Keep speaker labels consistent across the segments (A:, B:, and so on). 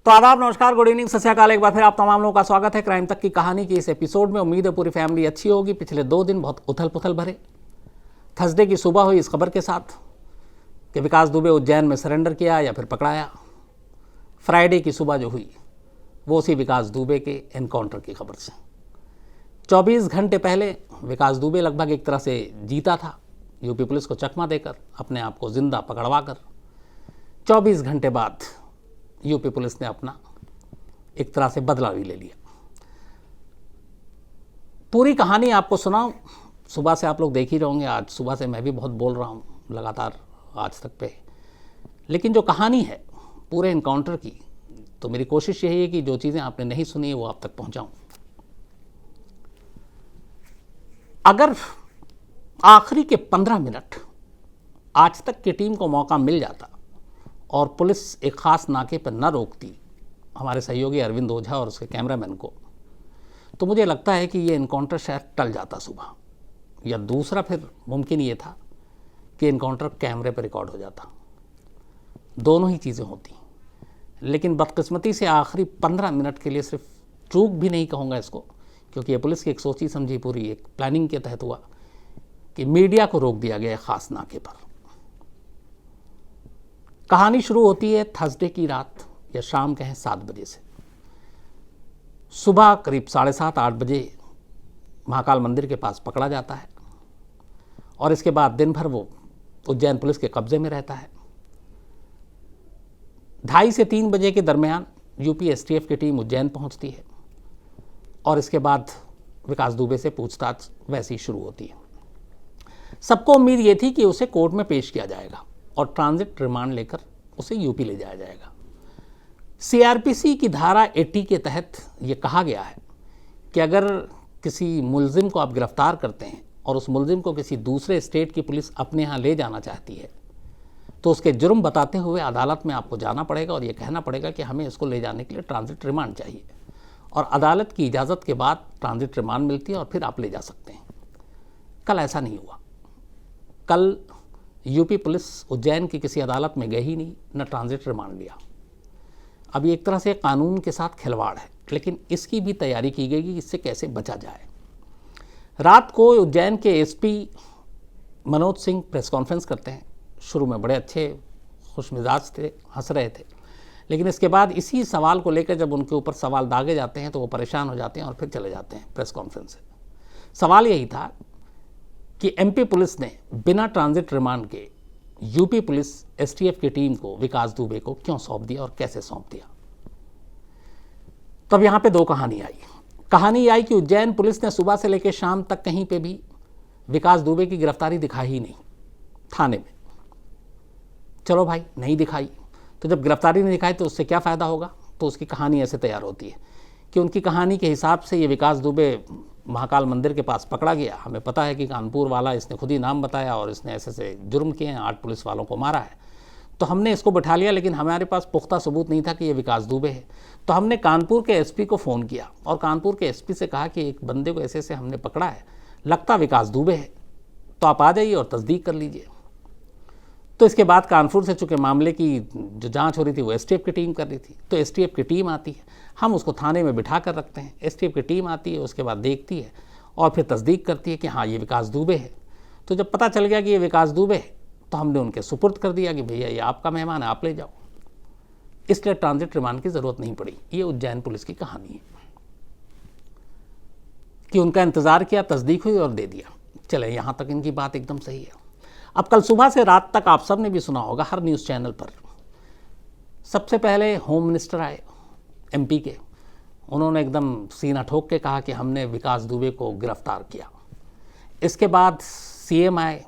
A: तो आदाब, नमस्कार, गुड इवनिंग, सत श्री अकाल। एक बार फिर आप तमाम लोगों का स्वागत है क्राइम तक की कहानी की इस एपिसोड में। उम्मीद है पूरी फैमिली अच्छी होगी। पिछले 2 दिन बहुत उथल पुथल भरे। थर्सडे की सुबह हुई इस खबर के साथ कि विकास दुबे उज्जैन में सरेंडर किया या फिर पकड़ाया। फ्राइडे की सुबह जो हुई वो उसी विकास दुबे के एनकाउंटर की खबर से। 24 घंटे पहले विकास दुबे लगभग एक तरह से जीता था, यूपी पुलिस को चकमा देकर, अपने आप को जिंदा पकड़वा कर। 24 घंटे बाद यूपी पुलिस ने अपना एक तरह से बदला भी ले लिया। पूरी कहानी आपको सुनाऊं, सुबह से आप लोग देख ही रहोगे। आज सुबह से मैं भी बहुत बोल रहा हूं लगातार आज तक पे, लेकिन जो कहानी है पूरे एनकाउंटर की, तो मेरी कोशिश यही है कि जो चीज़ें आपने नहीं सुनी वो आप तक पहुंचाऊं। अगर आखिरी के 15 मिनट आज तक की टीम को मौका मिल जाता और पुलिस एक ख़ास नाके पर न रोकती हमारे सहयोगी अरविंद ओझा और उसके कैमरामैन को, तो मुझे लगता है कि ये एनकाउंटर शायद टल जाता सुबह। या दूसरा फिर मुमकिन ये था कि एनकाउंटर कैमरे पर रिकॉर्ड हो जाता। दोनों ही चीज़ें होती, लेकिन बदकिस्मती से आखिरी 15 मिनट के लिए, सिर्फ चूक भी नहीं कहूँगा इसको, क्योंकि ये पुलिस की एक सोची समझी पूरी एक प्लानिंग के तहत हुआ कि मीडिया को रोक दिया गया ख़ास नाके पर। कहानी शुरू होती है थर्सडे की रात या शाम कहें 7 बजे से। सुबह करीब 7:30-8 बजे महाकाल मंदिर के पास पकड़ा जाता है और इसके बाद दिन भर वो उज्जैन पुलिस के कब्जे में रहता है। 2:30 से 3 बजे के दरमियान यूपी एसटीएफ की टीम उज्जैन पहुंचती है और इसके बाद विकास दुबे से पूछताछ वैसी शुरू होती है। सबको उम्मीद ये थी कि उसे कोर्ट में पेश किया जाएगा और ट्रांजिट रिमांड लेकर उसे यूपी ले जाया जाएगा। सीआरपीसी की धारा 80 के तहत ये कहा गया है कि अगर किसी मुलजिम को आप गिरफ्तार करते हैं और उस मुलजिम को किसी दूसरे स्टेट की पुलिस अपने यहाँ ले जाना चाहती है, तो उसके जुर्म बताते हुए अदालत में आपको जाना पड़ेगा और ये कहना पड़ेगा कि हमें इसको ले जाने के लिए ट्रांजिट रिमांड चाहिए, और अदालत की इजाज़त के बाद ट्रांजिट रिमांड मिलती है और फिर आप ले जा सकते हैं। कल ऐसा नहीं हुआ। कल यूपी पुलिस उज्जैन की किसी अदालत में गई ही नहीं, न ट्रांजिट रिमांड लिया। अब ये एक तरह से कानून के साथ खिलवाड़ है, लेकिन इसकी भी तैयारी की गई कि इससे कैसे बचा जाए। रात को उज्जैन के SP Manoj Singh press conference करते हैं। शुरू में बड़े अच्छे खुशमिजाज थे, हंस रहे थे, लेकिन इसके बाद इसी सवाल को लेकर जब उनके ऊपर सवाल दागे जाते हैं तो वो परेशान हो जाते हैं और फिर चले जाते हैं प्रेस कॉन्फ्रेंस से। सवाल यही था कि एमपी पुलिस ने बिना ट्रांजिट रिमांड के यूपी पुलिस एसटीएफ की टीम को विकास दुबे को क्यों सौंप दिया और कैसे सौंप दिया। तब यहाँ पे 2 कहानी आई। कहानी आई कि उज्जैन पुलिस ने सुबह से लेकर शाम तक कहीं पे भी विकास दुबे की गिरफ्तारी दिखाई ही नहीं थाने में। चलो भाई, नहीं दिखाई तो जब गिरफ्तारी नहीं दिखाई तो उससे क्या फ़ायदा होगा। तो उसकी कहानी ऐसे तैयार होती है कि उनकी कहानी के हिसाब से ये विकास दुबे महाकाल मंदिर के पास पकड़ा गया। हमें पता है कि कानपुर वाला, इसने खुद ही नाम बताया और इसने ऐसे ऐसे जुर्म किए हैं, 8 पुलिस वालों को मारा है, तो हमने इसको बिठा लिया, लेकिन हमारे पास पुख्ता सबूत नहीं था कि ये विकास दुबे है। तो हमने कानपुर के एसपी को फ़ोन किया और कानपुर के एसपी से कहा कि एक बंदे को ऐसे ऐसे हमने पकड़ा है, लगता विकास दुबे है, तो आप आ जाइए और तस्दीक कर लीजिए। तो इसके बाद कानपुर से चूँकि मामले की जो जांच हो रही थी वो एसटीएफ की टीम कर रही थी, तो एसटीएफ की टीम आती है, हम उसको थाने में बिठा कर रखते हैं। एसटीएफ की टीम आती है, उसके बाद देखती है और फिर तस्दीक करती है कि हाँ ये विकास दुबे है। तो जब पता चल गया कि ये विकास दुबे है तो हमने उनके सुपुर्द कर दिया कि भैया ये आपका मेहमान है, आप ले जाओ। इसलिए ट्रांजिट रिमांड की ज़रूरत नहीं पड़ी। ये उज्जैन पुलिस की कहानी है कि उनका इंतज़ार किया, तस्दीक हुई और दे दिया। चले, यहाँ तक इनकी बात एकदम सही है। अब कल सुबह से रात तक आप सब ने भी सुना होगा हर न्यूज़ चैनल पर, सबसे पहले होम मिनिस्टर आए एमपी के। उन्होंने एकदम सीना ठोक के कहा कि हमने विकास दुबे को गिरफ्तार किया। इसके बाद सीएम आए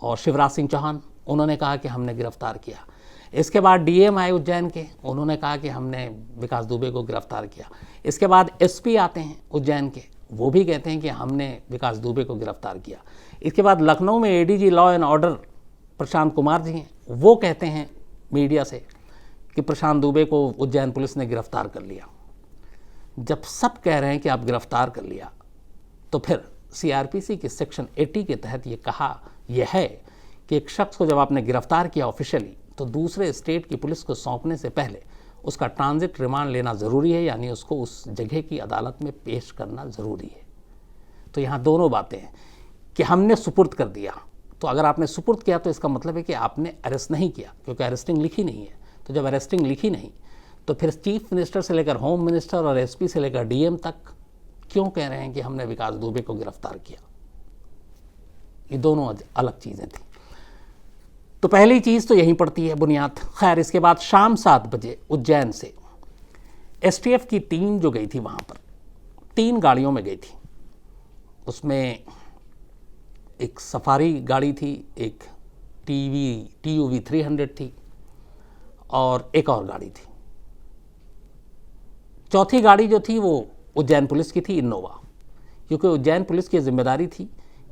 A: और शिवराज सिंह चौहान, उन्होंने कहा कि हमने गिरफ्तार किया। इसके बाद डीएम आए उज्जैन के, उन्होंने कहा कि हमने विकास दुबे को गिरफ्तार किया। इसके बाद एसपी आते हैं उज्जैन के, वो भी कहते हैं कि हमने विकास दुबे को गिरफ्तार किया। इसके बाद लखनऊ में ADG law and order Prashant Kumar ji हैं, वो कहते हैं मीडिया से कि प्रशांत दुबे को उज्जैन पुलिस ने गिरफ्तार कर लिया। जब सब कह रहे हैं कि आप गिरफ्तार कर लिया, तो फिर सीआरपीसी के सेक्शन 80 के तहत ये कहा यह है कि एक शख्स को जब आपने गिरफ्तार किया ऑफिशियली, तो दूसरे स्टेट की पुलिस को सौंपने से पहले उसका ट्रांजिट रिमांड लेना ज़रूरी है, यानी उसको उस जगह की अदालत में पेश करना ज़रूरी है। तो यहाँ दोनों बातें हैं कि हमने सुपुर्द कर दिया, तो अगर आपने सुपुर्द किया तो इसका मतलब है कि आपने अरेस्ट नहीं किया, क्योंकि अरेस्टिंग लिखी नहीं है। तो जब अरेस्टिंग लिखी नहीं तो फिर चीफ मिनिस्टर से लेकर होम मिनिस्टर और एसपी से लेकर डीएम तक क्यों कह रहे हैं कि हमने विकास दुबे को गिरफ्तार किया? ये दोनों अलग चीज़ें थी। तो पहली चीज़ तो यहीं पड़ती है बुनियाद। खैर, इसके बाद शाम 7 बजे उज्जैन से एसटीएफ की टीम जो गई थी वहाँ पर 3 गाड़ियों में गई थी। उसमें एक सफारी गाड़ी थी, एक TUV 300 थी और एक और गाड़ी थी। चौथी गाड़ी जो थी वो उज्जैन पुलिस की थी, इनोवा, क्योंकि उज्जैन पुलिस की जिम्मेदारी थी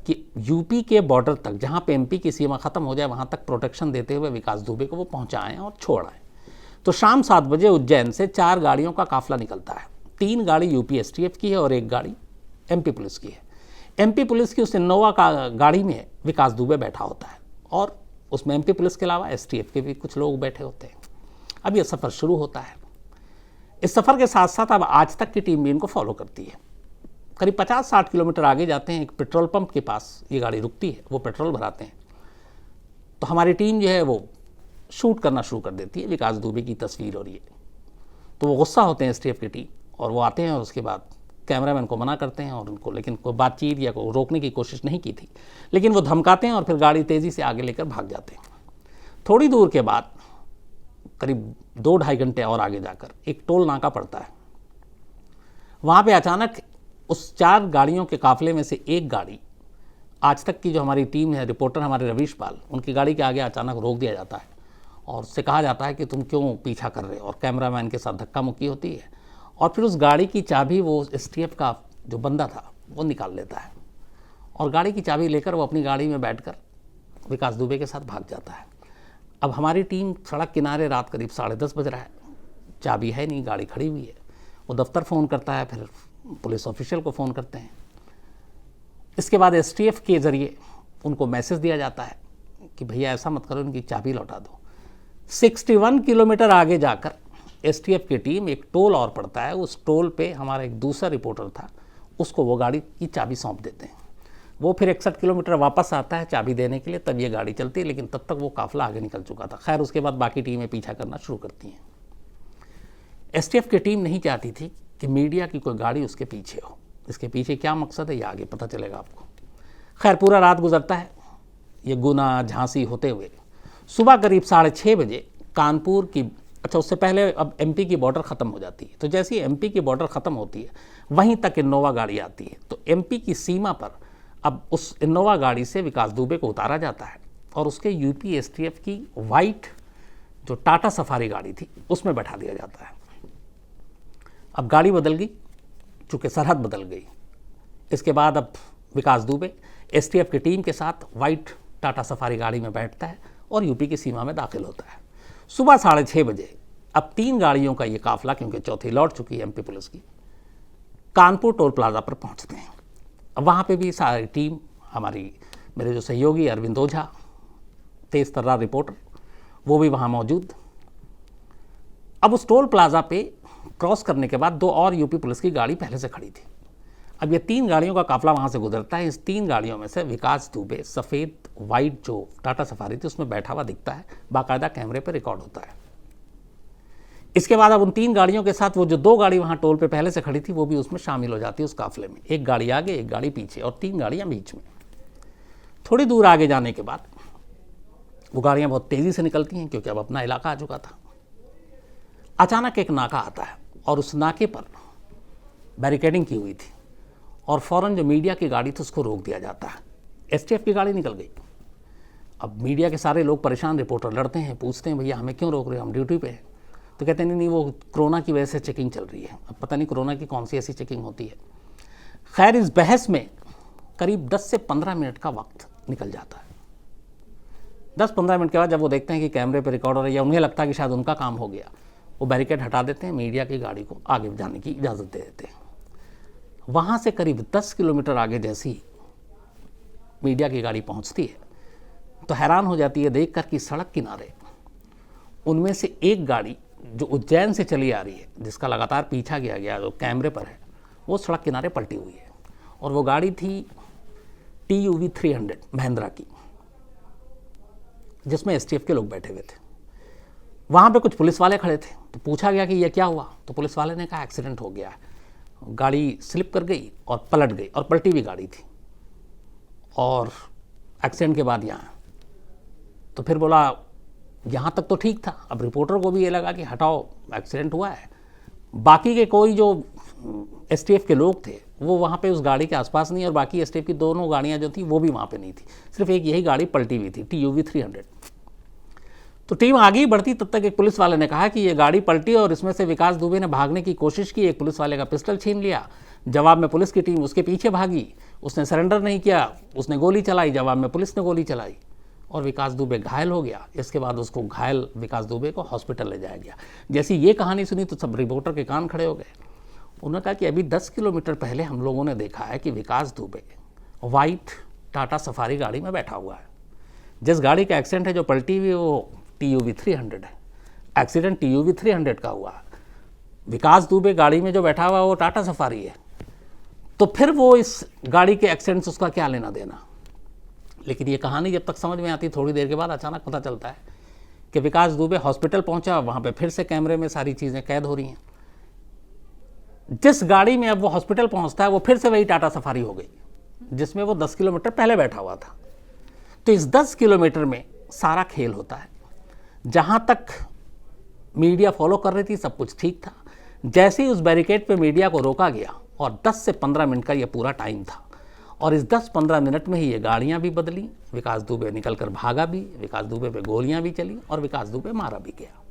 A: कि यूपी के बॉर्डर तक, जहाँ पे एमपी की सीमा ख़त्म हो जाए, वहाँ तक प्रोटेक्शन देते हुए विकास दुबे को वो पहुँचाएँ और छोड़ आएँ। तो शाम 7 बजे उज्जैन से 4 गाड़ियों का काफिला निकलता है। 3 गाड़ी यूपी एसटीएफ की है और 1 गाड़ी एमपी पुलिस की है। एमपी पुलिस की उस इनोवा का गाड़ी में विकास दुबे बैठा होता है और उसमें एमपी पुलिस के अलावा एसटीएफ के भी कुछ लोग बैठे होते हैं। अब यह सफ़र शुरू होता है। इस सफ़र के साथ साथ अब आज तक की टीम भी इनको फॉलो करती है। करीब 50-60 किलोमीटर आगे जाते हैं, एक पेट्रोल पंप के पास ये गाड़ी रुकती है, वो पेट्रोल भराते हैं। तो हमारी टीम जो है वो शूट करना शुरू कर देती है विकास दुबे की तस्वीर और ये। तो वो गुस्सा होते हैं एसटीएफ की टीम और वो आते हैं और उसके बाद कैमरामैन को मना करते हैं और उनको, लेकिन कोई बातचीत या कोई रोकने की कोशिश नहीं की थी, लेकिन वो धमकाते हैं और फिर गाड़ी तेज़ी से आगे लेकर भाग जाते हैं। थोड़ी दूर के बाद करीब 2-2.5 घंटे और आगे जाकर एक टोल नाका पड़ता है। वहाँ पे अचानक उस 4 गाड़ियों के काफिले में से एक गाड़ी, आज तक की जो हमारी टीम है, रिपोर्टर हमारे रवीश पाल, उनकी गाड़ी के आगे अचानक रोक दिया जाता है और उससे कहा जाता है कि तुम क्यों पीछा कर रहे हो, और कैमरामैन के साथ धक्का मुक्की होती है और फिर उस गाड़ी की चाबी वो एसटीएफ का जो बंदा था वो निकाल लेता है और गाड़ी की चाबी लेकर वो अपनी गाड़ी में बैठकर विकास दुबे के साथ भाग जाता है। अब हमारी टीम सड़क किनारे, रात करीब 10:30 बज रहा है, चाबी है नहीं, गाड़ी खड़ी हुई है। वो दफ्तर फ़ोन करता है, फिर पुलिस ऑफिशियल को फ़ोन करते हैं। इसके बाद एसटीएफ के ज़रिए उनको मैसेज दिया जाता है कि भैया ऐसा मत करो, इनकी चाबी लौटा दो। 61 किलोमीटर आगे जाकर एसटीएफ की टीम, एक टोल और पड़ता है, उस टोल पे हमारा एक दूसरा रिपोर्टर था, उसको वो गाड़ी की चाबी सौंप देते हैं। वो फिर 61 किलोमीटर वापस आता है चाबी देने के लिए, तब ये गाड़ी चलती है, लेकिन तब तक वो काफिला आगे निकल चुका था। खैर, उसके बाद बाकी टीमें पीछा करना शुरू करती हैं। एसटीएफ की टीम नहीं चाहती थी कि मीडिया की कोई गाड़ी उसके पीछे हो। इसके पीछे क्या मकसद है ये आगे पता चलेगा आपको। खैर, पूरा रात गुजरता है ये गुना झांसी होते हुए। सुबह करीब 6:30 बजे कानपुर की, अच्छा उससे पहले अब एमपी की बॉर्डर ख़त्म हो जाती है। तो जैसे ही एमपी की बॉर्डर ख़त्म होती है वहीं तक इनोवा गाड़ी आती है। तो एमपी की सीमा पर अब उस इनोवा गाड़ी से विकास दुबे को उतारा जाता है और उसके यूपी एसटीएफ की वाइट जो टाटा सफारी गाड़ी थी उसमें बैठा दिया जाता है। अब गाड़ी बदल गई, चूँकि सरहद बदल गई। इसके बाद अब विकास दुबे एसटीएफ की टीम के साथ वाइट टाटा सफारी गाड़ी में बैठता है और यूपी की सीमा में दाखिल होता है। सुबह 6:30 बजे अब 3 गाड़ियों का ये काफिला, क्योंकि चौथी लौट चुकी है एमपी पुलिस की, कानपुर टोल प्लाजा पर पहुंचते हैं। अब वहाँ पे भी सारी टीम, हमारी मेरे जो सहयोगी अरविंद ओझा, तेज तर्रार रिपोर्टर, वो भी वहाँ मौजूद। अब उस टोल प्लाजा पे क्रॉस करने के बाद 2 और यूपी पुलिस की गाड़ी पहले से खड़ी थी। अब ये 3 गाड़ियों का काफिला वहाँ से गुजरता है। इस 3 गाड़ियों में से विकास दुबे सफ़ेद वाइट जो टाटा सफारी थी उसमें बैठा हुआ दिखता है, बाकायदा कैमरे पर रिकॉर्ड होता है। इसके बाद अब उन 3 गाड़ियों के साथ वो जो 2 गाड़ी वहाँ टोल पे पहले से खड़ी थी वो भी उसमें शामिल हो जाती है उस काफिले में। एक गाड़ी आगे, एक गाड़ी पीछे और 3 गाड़ियाँ बीच में। थोड़ी दूर आगे जाने के बाद वो गाड़ियाँ बहुत तेज़ी से निकलती हैं, क्योंकि अब अपना इलाका आ चुका था। अचानक एक नाका आता है और उस नाके पर बैरिकेडिंग की हुई थी और फ़ौरन जो मीडिया की गाड़ी थी उसको रोक दिया जाता है। एसटीएफ की गाड़ी निकल गई। अब मीडिया के सारे लोग परेशान, रिपोर्टर लड़ते हैं, पूछते हैं भैया हमें क्यों रोक रहे हो, हम ड्यूटी पे हैं। तो कहते हैं नहीं, वो कोरोना की वजह से चेकिंग चल रही है। अब पता नहीं कोरोना की कौन सी ऐसी चेकिंग होती है। खैर, इस बहस में करीब 10 से 15 मिनट का वक्त निकल जाता है। 10-15 मिनट के बाद जब वो देखते हैं कि कैमरे पर रिकॉर्ड हो रहा है या उन्हें लगता है कि शायद उनका काम हो गया, वो बैरिकेड हटा देते हैं, मीडिया की गाड़ी को आगे जाने की इजाज़त दे देते हैं। वहाँ से करीब 10 किलोमीटर आगे जैसी मीडिया की गाड़ी पहुँचती है तो हैरान हो जाती है देखकर कि सड़क किनारे उनमें से एक गाड़ी जो उज्जैन से चली आ रही है, जिसका लगातार पीछा किया गया, जो कैमरे पर है, वो सड़क किनारे पलटी हुई है। और वो गाड़ी थी TUV 300 महिंद्रा की, जिसमें STF के लोग बैठे हुए थे। वहाँ पे कुछ पुलिस वाले खड़े थे, तो पूछा गया कि ये क्या हुआ, तो पुलिस वाले ने कहा एक्सीडेंट हो गया है, गाड़ी स्लिप कर गई और पलट गई, और पलटी हुई गाड़ी थी, और एक्सीडेंट के बाद यहाँ। तो फिर बोला यहाँ तक तो ठीक था। अब रिपोर्टर को भी ये लगा कि हटाओ, एक्सीडेंट हुआ है। बाकी के कोई जो STF के लोग थे वो वहाँ पे उस गाड़ी के आसपास नहीं, और बाकी STF की दोनों गाड़ियाँ जो थी वो भी वहाँ पे नहीं थी, सिर्फ एक यही गाड़ी पलटी हुई थी, TUV 300। तो टीम आगे ही बढ़ती, तब तक एक पुलिस वाले ने कहा कि ये गाड़ी पलटी और इसमें से विकास दुबे ने भागने की कोशिश की। एक पुलिस वाले का पिस्टल छीन लिया। जवाब में पुलिस की टीम उसके पीछे भागी, उसने सरेंडर नहीं किया, उसने गोली चलाई, जवाब में पुलिस ने गोली चलाई, और विकास दुबे घायल हो गया। इसके बाद उसको घायल विकास दुबे को हॉस्पिटल ले जाया गया। जैसी ये कहानी सुनी तो सब रिपोर्टर के कान खड़े हो गए। उन्होंने कहा कि अभी 10 किलोमीटर पहले हम लोगों ने देखा है कि विकास दुबे वाइट टाटा सफारी गाड़ी में बैठा हुआ है। जिस गाड़ी का एक्सीडेंट है, जो पलटी हुई, वो TUV 300 है। एक्सीडेंट TUV 300 का हुआ। विकास दुबे गाड़ी में जो बैठा हुआ वो टाटा सफारी है। तो फिर वो इस गाड़ी के एक्सीडेंट से उसका क्या लेना देना। लेकिन ये कहानी जब तक समझ में आती, थोड़ी देर के बाद अचानक पता चलता है कि विकास दुबे हॉस्पिटल पहुंचा, वहाँ पे फिर से कैमरे में सारी चीज़ें कैद हो रही हैं। जिस गाड़ी में अब वो हॉस्पिटल पहुंचता है वो फिर से वही टाटा सफारी हो गई, जिसमें वो 10 किलोमीटर पहले बैठा हुआ था। तो इस 10 किलोमीटर में सारा खेल होता है। जहाँ तक मीडिया फॉलो कर रही थी सब कुछ ठीक था। जैसे ही उस बैरिकेड पे मीडिया को रोका गया, और 10 से 15 मिनट का ये पूरा टाइम था, और इस 10-15 मिनट में ही ये गाड़ियाँ भी बदली, विकास दुबे निकल कर भागा भी, विकास दुबे पे गोलियाँ भी चली, और विकास दुबे मारा भी गया।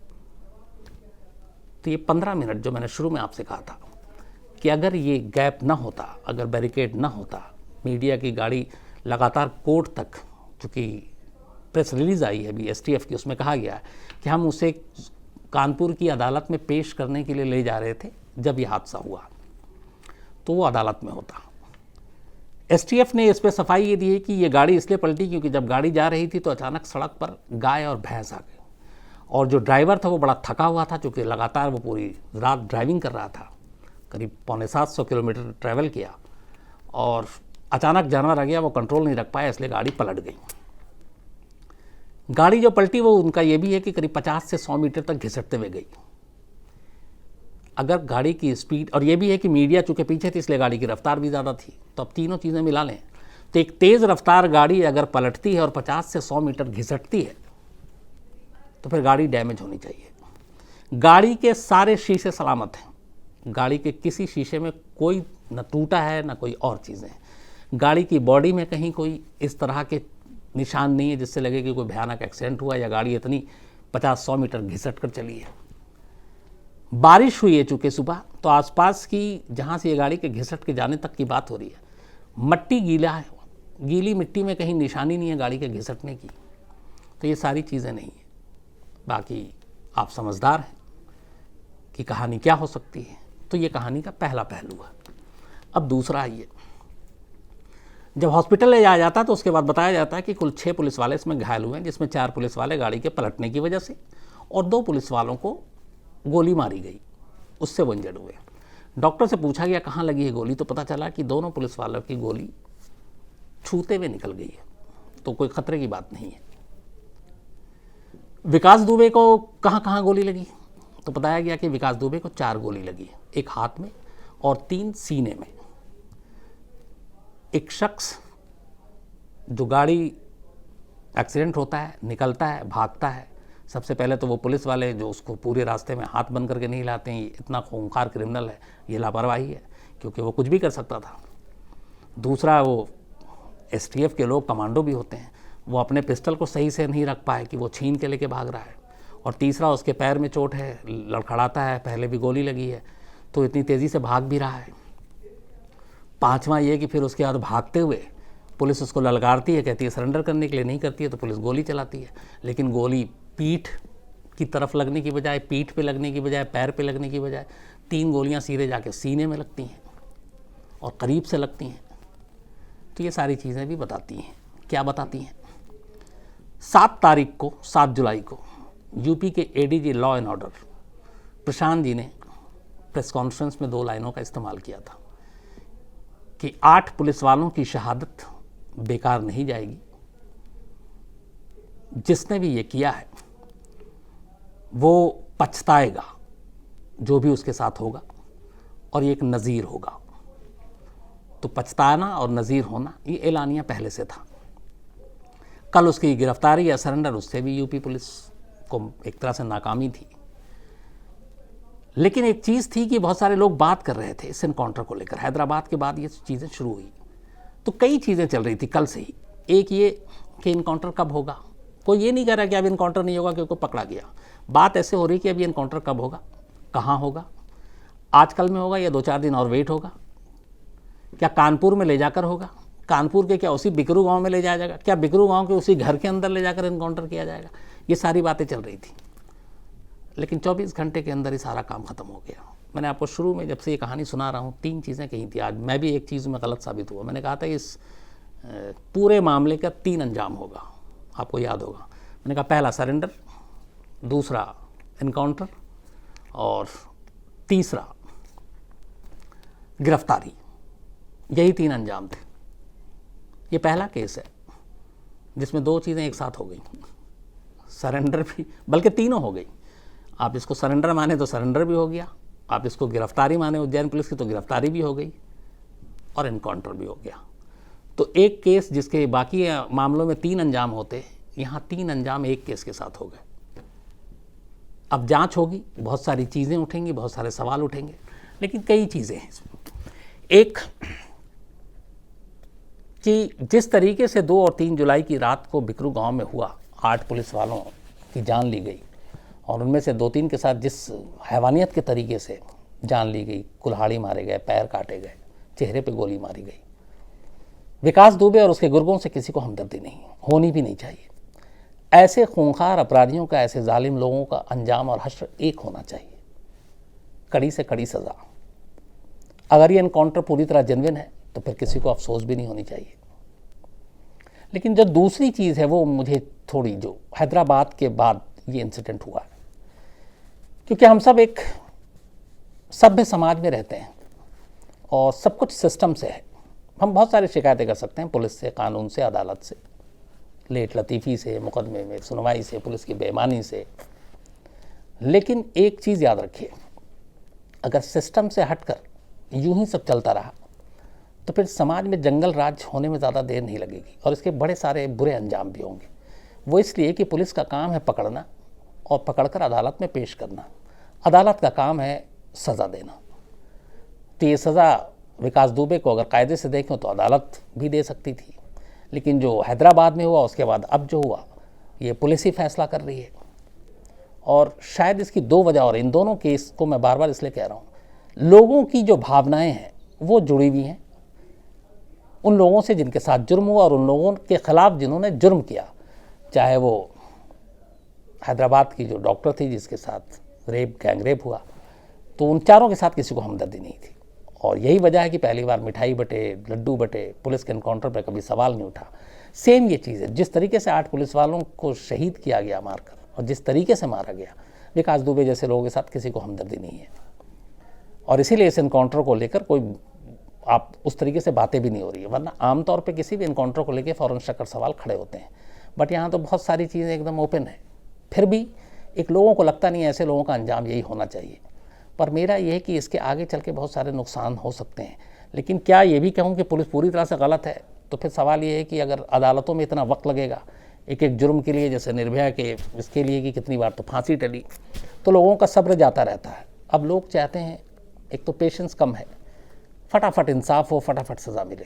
A: तो ये 15 मिनट जो मैंने शुरू में आपसे कहा था कि अगर ये गैप ना होता, अगर बैरिकेड ना होता, मीडिया की गाड़ी लगातार कोर्ट तक, चूँकि प्रेस रिलीज़ आई है अभी STF की, उसमें कहा गया कि हम उसे कानपुर की अदालत में पेश करने के लिए ले जा रहे थे जब ये हादसा हुआ, तो वो अदालत में होता। STF ने इस पर सफाई ये दी है कि ये गाड़ी इसलिए पलटी क्योंकि जब गाड़ी जा रही थी तो अचानक सड़क पर गाय और भैंस आ गई, और जो ड्राइवर था वो बड़ा थका हुआ था, क्योंकि लगातार वो पूरी रात ड्राइविंग कर रहा था, करीब 750 किलोमीटर ट्रैवल किया, और अचानक जानवर आ गया, वो कंट्रोल नहीं रख पाया, इसलिए गाड़ी पलट गई। गाड़ी जो पलटी वो उनका ये भी है कि करीब 50 से 100 मीटर तक घिसटते हुए गई। अगर गाड़ी की स्पीड, और ये भी है कि मीडिया चूँकि पीछे थी इसलिए गाड़ी की रफ्तार भी ज़्यादा थी, तो अब तीनों चीज़ें मिला लें तो एक तेज़ रफ्तार गाड़ी अगर पलटती है और 50 से 100 मीटर घिसटती है तो फिर गाड़ी डैमेज होनी चाहिए। गाड़ी के सारे शीशे सलामत हैं, गाड़ी के किसी शीशे में कोई न टूटा है न कोई और चीज़ें। गाड़ी की बॉडी में कहीं कोई इस तरह के निशान नहीं है जिससे लगे कि कोई भयानक एक्सीडेंट हुआ या गाड़ी इतनी 50-100 मीटर घिसट कर चली है। बारिश हुई है चूँकि सुबह, तो आसपास की जहाँ से ये गाड़ी के घिसट के जाने तक की बात हो रही है, मट्टी गीला है, गीली मिट्टी में कहीं निशानी नहीं है गाड़ी के घिसटने की। तो ये सारी चीज़ें नहीं है। बाकी आप समझदार हैं कि कहानी क्या हो सकती है। तो ये कहानी का पहला पहलू है। अब दूसरा आइए, जब हॉस्पिटल ले जाया जाता है तो उसके बाद बताया जाता है कि कुल 6 पुलिस वाले इसमें घायल हुए हैं, जिसमें 4 पुलिस वाले गाड़ी के पलटने की वजह से, और 2 पुलिस वालों को गोली मारी गई, उससे वो इंजर्ड हुए। डॉक्टर से पूछा गया कहाँ लगी है गोली, तो पता चला कि दोनों पुलिस वालों की गोली छूते हुए निकल गई है, तो कोई खतरे की बात नहीं है। विकास दुबे को कहाँ कहाँ गोली लगी, तो बताया गया कि विकास दुबे को 4 गोली लगी है, एक हाथ में और 3 सीने में। एक शख्स जो गाड़ी एक्सीडेंट होता है, निकलता है, भागता है, सबसे पहले तो वो पुलिस वाले जो उसको पूरे रास्ते में हाथ बंद करके नहीं लाते हैं, इतना खूंखार क्रिमिनल है, ये लापरवाही है, क्योंकि वो कुछ भी कर सकता था। दूसरा, वो STF के लोग कमांडो भी होते हैं, वो अपने पिस्टल को सही से नहीं रख पाए कि वो छीन के लेके भाग रहा है। और तीसरा, उसके पैर में चोट है, लड़खड़ाता है, पहले भी गोली लगी है, तो इतनी तेज़ी से भाग भी रहा है। पांचवा ये कि फिर उसके बाद भागते हुए पुलिस उसको ललकारती है, कहती है सरेंडर करने के लिए, नहीं करती है तो पुलिस गोली चलाती है, लेकिन गोली पीठ की तरफ लगने की बजाय, पीठ पे लगने की बजाय, पैर पे लगने की बजाय 3 गोलियां सीधे जाके सीने में लगती हैं और करीब से लगती हैं। तो ये सारी चीज़ें भी बताती हैं। क्या बताती हैं? 7 तारीख को, 7 जुलाई को यूपी के ADG law and order Prashant ji ने प्रेस कॉन्फ्रेंस में 2 लाइनों का इस्तेमाल किया था कि 8 पुलिस वालों की शहादत बेकार नहीं जाएगी, जिसने भी ये किया है वो पछताएगा जो भी उसके साथ होगा, और ये एक नज़ीर होगा। तो पछताना और नज़ीर होना ये एलानिया पहले से था। कल उसकी गिरफ्तारी या सरेंडर, उससे भी यूपी पुलिस को एक तरह से नाकामी थी। लेकिन एक चीज़ थी कि बहुत सारे लोग बात कर रहे थे इस एनकाउंटर को लेकर। हैदराबाद के बाद ये चीज़ें शुरू हुई तो कई चीज़ें चल रही थी कल से ही। एक ये कि इनकाउंटर कब होगा, कोई ये नहीं कह रहा कि अब इनकाउंटर नहीं होगा क्योंकि पकड़ा गया। बात ऐसे हो रही कि अभी इनकाउंटर कब होगा, कहाँ होगा, आजकल में होगा या 2-4 दिन और वेट होगा, क्या कानपुर में ले जाकर होगा, कानपुर के क्या उसी बिकरू गांव में ले जाया जाएगा, क्या बिकरू गांव के उसी घर के अंदर ले जाकर इनकाउंटर किया जाएगा। ये सारी बातें चल रही थी। लेकिन 24 घंटे के अंदर ही सारा काम खत्म हो गया। मैंने आपको शुरू में जब से ये कहानी सुना रहा हूँ 3 चीज़ें कही थी। आज मैं भी एक चीज़ में गलत साबित हुआ। मैंने कहा था इस पूरे मामले का 3 अंजाम होगा, आपको याद होगा। मैंने कहा पहला सरेंडर, दूसरा इनकाउंटर और तीसरा गिरफ्तारी। यही 3 अंजाम थे। ये पहला केस है जिसमें 2 चीज़ें एक साथ हो गई, सरेंडर भी, बल्कि तीनों हो गई। आप इसको सरेंडर माने तो सरेंडर भी हो गया, आप इसको गिरफ्तारी माने उज्जैन पुलिस की तो गिरफ्तारी भी हो गई, और इनकाउंटर भी हो गया। तो एक केस जिसके बाकी मामलों में 3 अंजाम होते, यहाँ 3 अंजाम एक केस के साथ हो गए। अब जांच होगी, बहुत सारी चीज़ें उठेंगी, बहुत सारे सवाल उठेंगे, लेकिन कई चीज़ें हैं इसमें। एक कि जिस तरीके से 2 और 3 जुलाई की रात को बिकरू गांव में हुआ, 8 पुलिस वालों की जान ली गई, और उनमें से 2-3 के साथ जिस हैवानियत के तरीके से जान ली गई, कुल्हाड़ी मारे गए, पैर काटे गए, चेहरे पे गोली मारी गई। विकास दुबे और उसके गुर्गों से किसी को हमदर्दी नहीं, होनी भी नहीं चाहिए। ऐसे खूंखार अपराधियों का, ऐसे जालिम लोगों का अंजाम और हश्र एक होना चाहिए, कड़ी से कड़ी सज़ा। अगर ये एनकाउंटर पूरी तरह जेन्युइन है तो फिर किसी को अफसोस भी नहीं होनी चाहिए। लेकिन जो दूसरी चीज़ है वो मुझे थोड़ी, जो हैदराबाद के बाद ये इंसिडेंट हुआ है, क्योंकि हम सब एक सभ्य समाज में रहते हैं और सब कुछ सिस्टम से है। हम बहुत सारी शिकायतें कर सकते हैं, पुलिस से, कानून से, अदालत से, लेट लतीफ़ी से, मुकदमे में सुनवाई से, पुलिस की बेईमानी से। लेकिन एक चीज़ याद रखिए, अगर सिस्टम से हटकर यूं ही सब चलता रहा तो फिर समाज में जंगल राज होने में ज़्यादा देर नहीं लगेगी, और इसके बड़े सारे बुरे अंजाम भी होंगे। वो इसलिए कि पुलिस का काम है पकड़ना और पकड़कर अदालत में पेश करना, अदालत का काम है सज़ा देना। तो ये सज़ा विकास दुबे को अगर कायदे से देखें तो अदालत भी दे सकती थी, लेकिन जो हैदराबाद में हुआ उसके बाद अब जो हुआ ये पुलिस ही फैसला कर रही है। और शायद इसकी 2 वजह, और इन दोनों केस को मैं बार बार इसलिए कह रहा हूँ, लोगों की जो भावनाएं हैं वो जुड़ी हुई हैं उन लोगों से जिनके साथ जुर्म हुआ और उन लोगों के खिलाफ जिन्होंने जुर्म किया। चाहे वो हैदराबाद की जो डॉक्टर थी जिसके साथ गैंग रेप हुआ, तो उन चारों के साथ किसी को हमदर्दी नहीं थी। और यही वजह है कि पहली बार मिठाई बटे, लड्डू बटे, पुलिस के एनकाउंटर पर कभी सवाल नहीं उठा। सेम ये चीज़ है, जिस तरीके से 8 पुलिस वालों को शहीद किया गया मारकर, और जिस तरीके से मारा गया, विकास दुबे जैसे लोगों के साथ किसी को हमदर्दी नहीं है। और इसीलिए इस एनकाउंटर को लेकर कोई आप उस तरीके से बातें भी नहीं हो रही है, वरना आमतौर पे किसी भी एनकाउंटर को लेकर फ़ौरन शक्कर सवाल खड़े होते हैं। बट यहाँ तो बहुत सारी चीज़ें एकदम ओपन है। फिर भी एक लोगों को लगता नहीं है ऐसे लोगों का अंजाम यही होना चाहिए। पर मेरा ये है कि इसके आगे चल के बहुत सारे नुकसान हो सकते हैं। लेकिन क्या ये भी कहूँ कि पुलिस पूरी तरह से गलत है, तो फिर सवाल ये है कि अगर अदालतों में इतना वक्त लगेगा एक एक जुर्म के लिए, जैसे निर्भया के इसके लिए कि कितनी बार तो फांसी टली, तो लोगों का सब्र जाता रहता है। अब लोग चाहते हैं, एक तो पेशेंस कम है, फटाफट इंसाफ हो, फटाफट सज़ा मिले।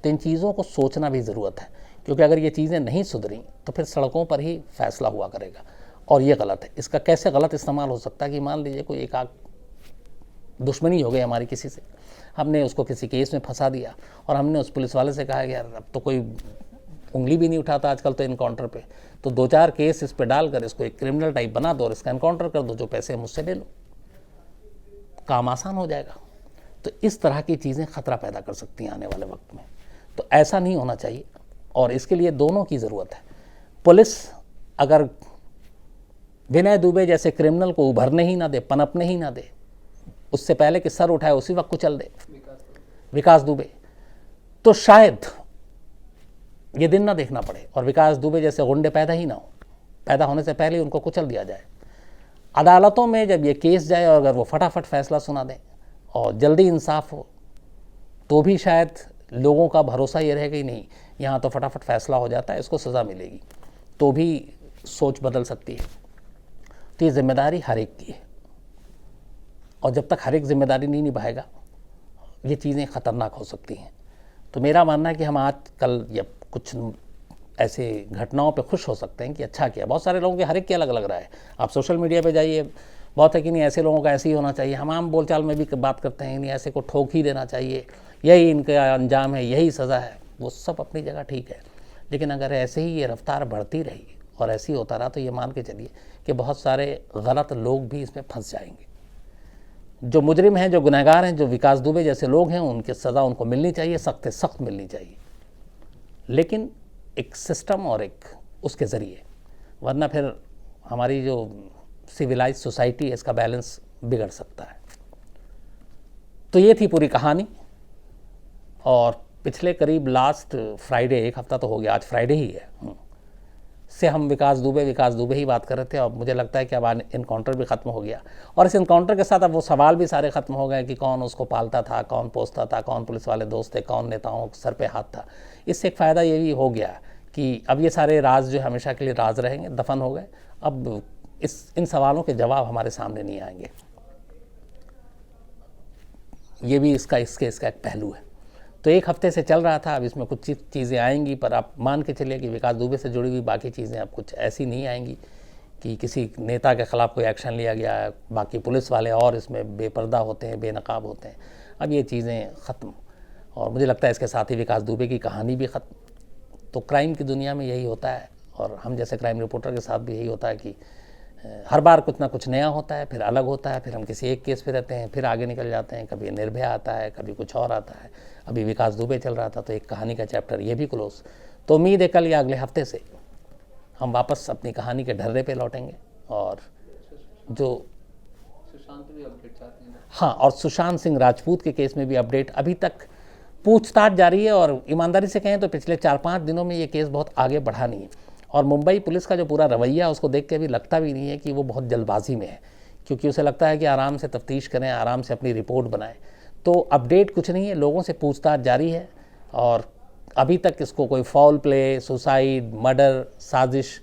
A: तो इन चीज़ों को सोचना भी ज़रूरत है, क्योंकि अगर ये चीज़ें नहीं सुधरी तो फिर सड़कों पर ही फैसला हुआ करेगा, और ये गलत है। इसका कैसे गलत इस्तेमाल हो सकता है कि मान लीजिए कोई एक आध दुश्मनी हो गई हमारी किसी से, हमने उसको किसी केस में फंसा दिया और हमने उस पुलिस वाले से कहा कि यार अब तो कोई उंगली भी नहीं उठाता आजकल तो इनकाउंटर पे, तो 2-4 केस इस पे डालकर इसको एक क्रिमिनल टाइप बना दो और इसका इनकाउंटर कर दो, जो पैसे मुझसे ले लो, काम आसान हो जाएगा। तो इस तरह की चीज़ें खतरा पैदा कर सकती हैं आने वाले वक्त में। तो ऐसा नहीं होना चाहिए, और इसके लिए दोनों की ज़रूरत है। पुलिस अगर विनय दुबे जैसे क्रिमिनल को उभरने ही ना दे, पनपने ही ना दे, उससे पहले कि सर उठाए उसी वक्त कुचल दे विकास दुबे, तो शायद ये दिन ना देखना पड़े और विकास दुबे जैसे गुंडे पैदा ही ना हो, पैदा होने से पहले उनको कुचल दिया जाए। अदालतों में जब ये केस जाए और अगर वो फटाफट फैसला सुना दें और जल्दी इंसाफ हो, तो भी शायद लोगों का भरोसा ये रहेगा ही नहीं, यहाँ तो फटाफट फैसला हो जाता है, इसको सज़ा मिलेगी, तो भी सोच बदल सकती है। तो ये जिम्मेदारी हर एक की है और जब तक हर एक जिम्मेदारी नहीं निभाएगा ये चीज़ें ख़तरनाक हो सकती हैं। तो मेरा मानना है कि हम आज कल या कुछ ऐसे घटनाओं पे खुश हो सकते हैं कि अच्छा किया। बहुत सारे लोगों के हर एक की अलग अलग रहा है। आप सोशल मीडिया पे जाइए, बहुत है कि नहीं ऐसे लोगों का ऐसे ही होना चाहिए, हम आम बोलचाल में भी बात करते हैं नहीं ऐसे को ठोक ही देना चाहिए, यही इनका अंजाम है, यही सज़ा है। वो सब अपनी जगह ठीक है, लेकिन अगर ऐसे ही ये रफ्तार बढ़ती रही और ऐसे ही होता रहा तो ये मान के चलिए कि बहुत सारे गलत लोग भी इसमें फंस जाएंगे। जो मुजरिम हैं, जो गुनहगार हैं, जो विकास दुबे जैसे लोग हैं, उनकी सज़ा उनको मिलनी चाहिए, सख्त से सख्त मिलनी चाहिए, लेकिन एक सिस्टम और एक उसके ज़रिए, वरना फिर हमारी जो सिविलाइज सोसाइटी है इसका बैलेंस बिगड़ सकता है। तो ये थी पूरी कहानी। और पिछले करीब लास्ट फ्राइडे, एक हफ्ता तो हो गया, आज फ्राइडे ही है, से हम विकास दुबे ही बात कर रहे थे और मुझे लगता है कि अब इनकाउंटर भी ख़त्म हो गया और इस इनकाउंटर के साथ अब वो सवाल भी सारे ख़त्म हो गए कि कौन उसको पालता था, कौन पोसता था, कौन पुलिस वाले दोस्त थे, कौन नेताओं के सर पे हाथ था। इससे एक फ़ायदा ये भी हो गया कि अब ये सारे राज जो हमेशा के लिए राज रहेंगे, दफन हो गए। अब इन सवालों के जवाब हमारे सामने नहीं आएंगे। ये भी इसका एक पहलू है। तो एक हफ्ते से चल रहा था, अब इसमें कुछ चीज़ें आएंगी, पर आप मान के चलिए कि विकास दुबे से जुड़ी हुई बाकी चीज़ें अब कुछ ऐसी नहीं आएंगी कि किसी नेता के ख़िलाफ़ कोई एक्शन लिया गया है, बाकी पुलिस वाले और इसमें बेपर्दा होते हैं, बेनकाब होते हैं। अब ये चीज़ें ख़त्म और मुझे लगता है इसके साथ ही विकास दुबे की कहानी भी ख़त्म। तो क्राइम की दुनिया में यही होता है और हम जैसे क्राइम रिपोर्टर के साथ भी यही होता है कि हर बार कुछ ना कुछ नया होता है, फिर अलग होता है, फिर हम किसी एक केस पे रहते हैं, फिर आगे निकल जाते हैं, कभी निर्भया आता है, कभी कुछ और आता है। अभी विकास दुबे चल रहा था तो एक कहानी का चैप्टर ये भी क्लोज। तो उम्मीद है कल या अगले हफ्ते से हम वापस अपनी कहानी के ढर्रे पे लौटेंगे और जो
B: सुशांत भी अपडेट चाहते हैं।
A: हाँ, और सुशांत सिंह राजपूत के केस में भी अपडेट। अभी तक पूछताछ जारी है और ईमानदारी से कहें तो पिछले 4-5 दिनों में ये केस बहुत आगे बढ़ा नहीं है और मुंबई पुलिस का जो पूरा रवैया उसको देख के भी लगता भी नहीं है कि वो बहुत जल्दबाजी में है, क्योंकि उसे लगता है कि आराम से तफ्तीश करें, आराम से अपनी रिपोर्ट बनाएं। तो अपडेट कुछ नहीं है, लोगों से पूछताछ जारी है और अभी तक इसको कोई फाउल प्ले, सुसाइड, मर्डर, साजिश,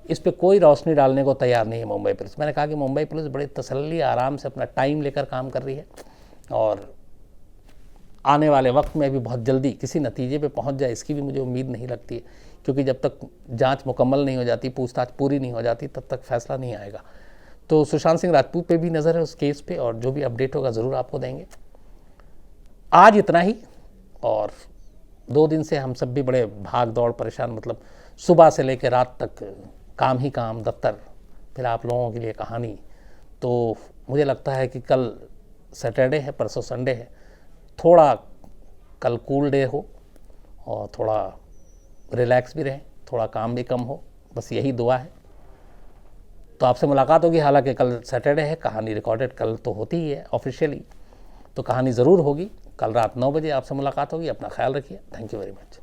A: इस पर कोई रोशनी डालने को तैयार नहीं है मुंबई पुलिस। मैंने कहा कि मुंबई पुलिस बड़ी तसल्ली, आराम से अपना टाइम लेकर काम कर रही है और आने वाले वक्त में भी बहुत जल्दी किसी नतीजे पे पहुंच जाए इसकी भी मुझे उम्मीद नहीं लगती है, क्योंकि जब तक जांच मुकम्मल नहीं हो जाती, पूछताछ पूरी नहीं हो जाती, तब तक फैसला नहीं आएगा। तो सुशांत सिंह राजपूत पे भी नज़र है उस केस पे और जो भी अपडेट होगा ज़रूर आपको देंगे। आज इतना ही और 2 दिन से हम सब भी बड़े भाग दौड़ परेशान, मतलब सुबह से लेकर रात तक काम ही काम, दफ्तर, फिर आप लोगों के लिए कहानी। तो मुझे लगता है कि कल सैटरडे है, परसों संडे है, थोड़ा कल कूल डे हो और थोड़ा रिलैक्स भी रहें, थोड़ा काम भी कम हो, बस यही दुआ है। तो आपसे मुलाकात होगी, हालांकि कल सैटरडे है, कहानी रिकॉर्डेड कल तो होती ही है ऑफिशियली, तो कहानी ज़रूर होगी। कल रात 9 बजे आपसे मुलाकात होगी। अपना ख्याल रखिए। Thank you very much.